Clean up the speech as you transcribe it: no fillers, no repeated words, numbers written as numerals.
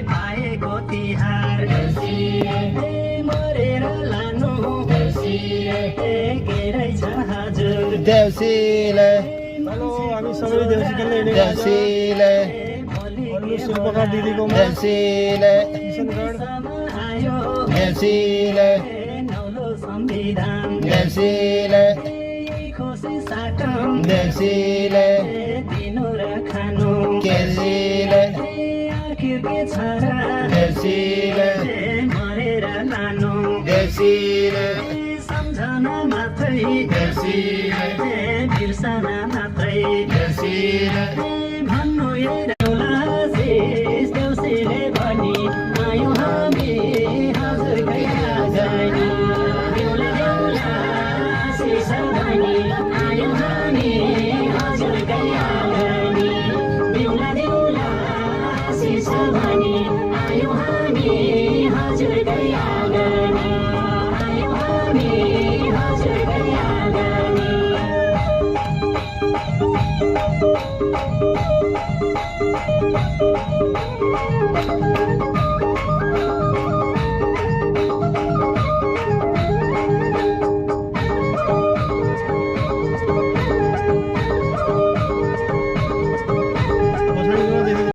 पाएको तिहार मरेर लानु के रहेछ हजुर देउसीले हेलो हामी सबै देउसी खेल्ने देउसीले शिल्पकार दिदीकोमा देउसीले किशनगढ देउसीले नौलो संविधान देउसीले खुसी साटौँ देउसीले दिनु र खानु केसीले आखिर के छ र देउसीले मरेर लानु देउसीले सम्झना मात्रै देउसीले बिर्सना मात्रै देउसीले भन्नु